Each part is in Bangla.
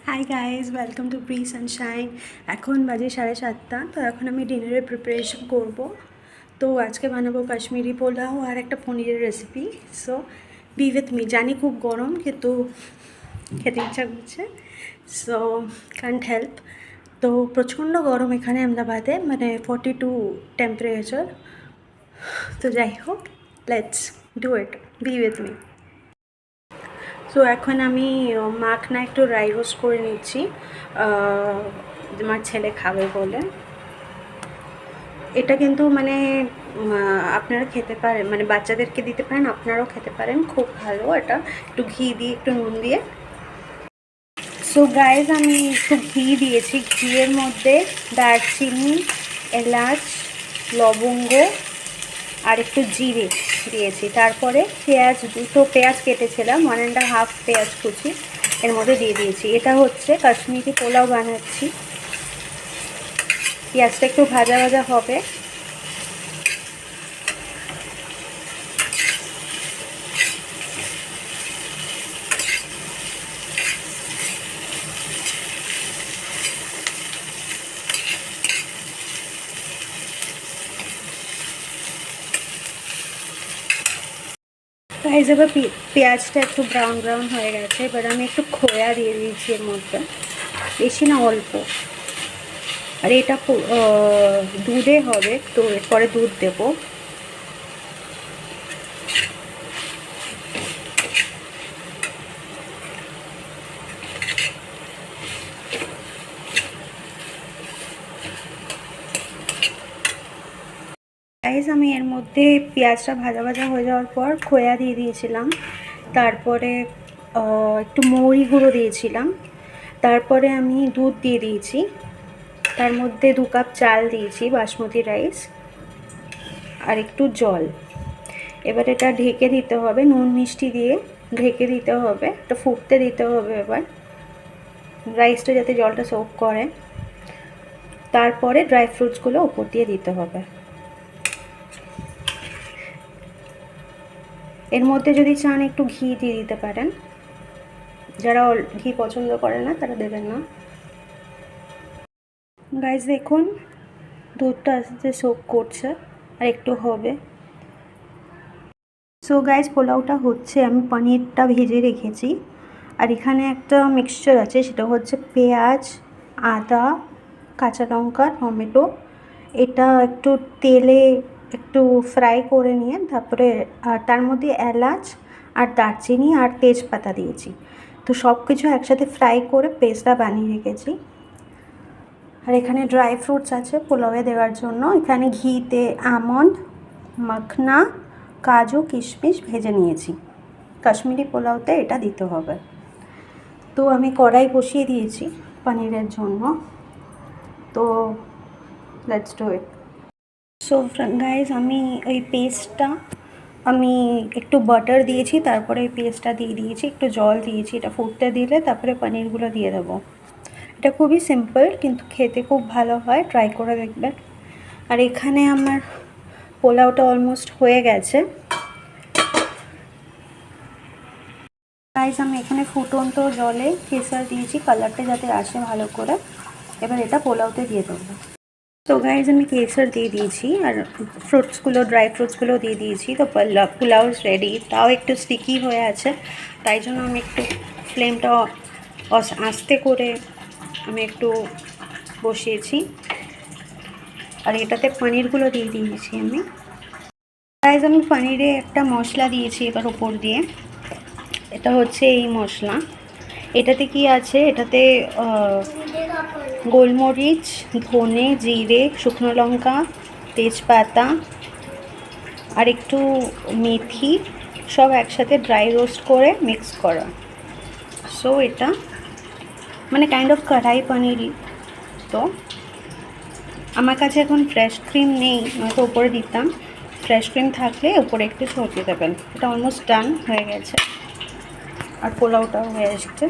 Hi guys, welcome to pre Sunshine. এখন বাজে 7:30। তো এখন আমি ডিনারের প্রিপারেশন করব। তো আজকে বানাবো কাশ্মীরি পোলাও আর একটা পনিরের recipe. So B with me. জানি খুব গরম, কিন্তু খেতে ইচ্ছা করছে, সো কান্ট হেল্প। তো প্রচণ্ড গরম এখানে আহমেদাবাদে, মানে 42 টেম্পারেচার। তো যাই হোক, let's do it, B with me. So এখন আমি মাখনা একটু ড্রাই রোস্ট করে নিচ্ছি, আমার ছেলে খাবে বলে। এটা কিন্তু মানে আপনারা খেতে পারেন, মানে বাচ্চাদেরকে দিতে পারেন, আপনারাও খেতে পারেন, খুব ভালো এটা। একটু ঘি দিয়ে, একটু নুন দিয়ে। সো গাইজ, আমি একটু ঘি দিয়েছি। ঘিয়ের মধ্যে দারচিনি, এলাচ, লবঙ্গ আর একটু জিরে দিয়েছি। তারপরে দুটো পেঁয়াজ কেটেছিলাম, 1.5 পেঁয়াজ কুচি এর মধ্যে দিয়ে দিয়েছি। এটা হচ্ছে কাশ্মীরি পোলাও বানাচ্ছি। পেঁয়াজটা একটু ভাজা ভাজা হবে। গাইজ, এবার পেঁয়াজটা একটু ব্রাউন ব্রাউন হয়ে গেছে। এবার আমি একটু খোয়া দিয়ে দিয়েছি এর মধ্যে, বেশি না, অল্প। আর এটা দুধে হবে, তো এরপরে দুধ দেবো। গাইজ, আমি এর মধ্যে পেঁয়াজটা ভাজা ভাজা হয়ে যাওয়ার পর খোয়া দিয়ে দিয়েছিলাম। তারপরে একটু মৌরি গুঁড়ো দিয়েছিলাম। তারপরে আমি দুধ দিয়ে দিয়েছি। তার মধ্যে 2 কাপ চাল দিয়েছি, বাসমতি রাইস, আর একটু জল। এবার এটা ঢেকে দিতে হবে, নুন মিষ্টি দিয়ে ঢেকে দিতে হবে। এটা ফুটতে দিতে হবে এবার, রাইসটা যাতে জলটা সোক করে। তারপরে ড্রাই ফ্রুটসগুলো উপর দিয়ে দিতে হবে। এর মধ্যে যদি চান একটু ঘি দিয়ে দিতে পারেন, যারা ঘি পছন্দ করে না তারা দেবেন না। গাইজ দেখুন, দুধটা আস্তে সোক করছে, আর একটু হবে। সো গাইজ, পোলাওটা হচ্ছে, আমি পনিরটা ভেজে রেখেছি। আর এখানে একটা মিক্সচার আছে, সেটা হচ্ছে পেঁয়াজ, আদা, কাঁচা লঙ্কা, টমেটো। এটা একটু তেলে একটু ফ্রাই করে নিয়ে তারপরে তার মধ্যে এলাচ আর দারচিনি আর তেজপাতা দিয়েছি। তো সব কিছু একসাথে ফ্রাই করে পেস্টটা বানিয়ে রেখেছি। আর এখানে ড্রাই ফ্রুটস আছে পোলাওয়ে দেওয়ার জন্য। এখানে ঘিতে আমন্ড, মাখনা, কাজু, কিশমিশ ভেজে নিয়েছি। কাশ্মীরি পোলাওতে এটা দিতে হবে। তো আমি কড়াই বসিয়ে দিয়েছি পনিরের জন্য। তো let's do it. So guys, আমি ওই পেস্টটা, আমি একটু বাটার দিয়েছি, তারপরে এই পেস্টটা দিয়ে দিয়েছি, একটু জল দিয়েছি। এটা ফুটতে দিলে তারপরে পনিরগুলো দিয়ে দেবো। এটা খুবই সিম্পল, কিন্তু খেতে খুব ভালো হয়, ট্রাই করে দেখবেন। আর এখানে আমার পোলাওটা অলমোস্ট হয়ে গেছে। গাইজ, আমি এখানে ফুটন্ত জলে কেসার দিয়েছি, কালারটা যাতে আসে ভালো করে। এবার এটা পোলাওতে দিয়ে দেবো। তো গাইজ, আমি কেসার দিয়ে দিয়েছি, আর ফ্রুটসগুলো, ড্রাই ফ্রুটসগুলো দিয়ে দিয়েছি। তো পোলাও ইজ রেডি। তাও একটু স্টিকি হয়ে আছে, তাই জন্য আমি একটু ফ্লেমটা আস্তে করে আমি একটু বসিয়েছি। আর এটাতে পনিরগুলো দিয়ে দিয়েছি আমি। গাইজ, আমি পনিরে একটা মশলা দিয়েছি এবার উপর দিয়ে। এটা হচ্ছে এই মশলা। এটাতে কি আছে, এটাতে গোলমরিচ, ধনে, জিরে, শুকনো লঙ্কা, তেজপাতা আর একটু মেথি, সব একসাথে ড্রাই রোস্ট করে মিক্স করা। সো এটা মানে কাইন্ড অফ কড়াই পনিরই। তো আমার কাছে এখন ফ্রেশ ক্রিম নেই, নয়তো উপরে দিতাম। ফ্রেশ ক্রিম থাকলে উপরে একটু ছড়িয়ে দেবেন। এটা অলমোস্ট ডান হয়ে গেছে, আর পোলাওটাও হয়ে এসছে।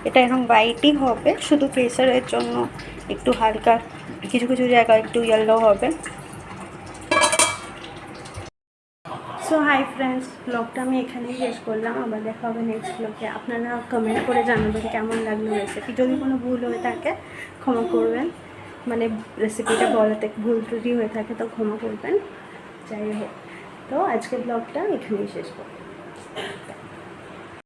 এটা এরকম হোয়াইটই হবে, শুধু প্রেসারের জন্য একটু হালকা কিছু কিছু জায়গায় একটু ইয়েলো হবে। সো হাই ফ্রেন্ডস, ব্লগটা আমি এখানেই শেষ করলাম। আবার দেখা হবে নেক্সট ব্লগে। আপনারা কমেন্ট করে জানাবেন কেমন লাগলো রেসিপি। যদি কোনো ভুল হয়ে থাকে ক্ষমা করবেন, মানে রেসিপিটা বলাতে ভুল ত্রুটি হয়ে থাকে তো ক্ষমা করবেন। যাই হোক, তো আজকে ব্লগটা এখানেই শেষ করব।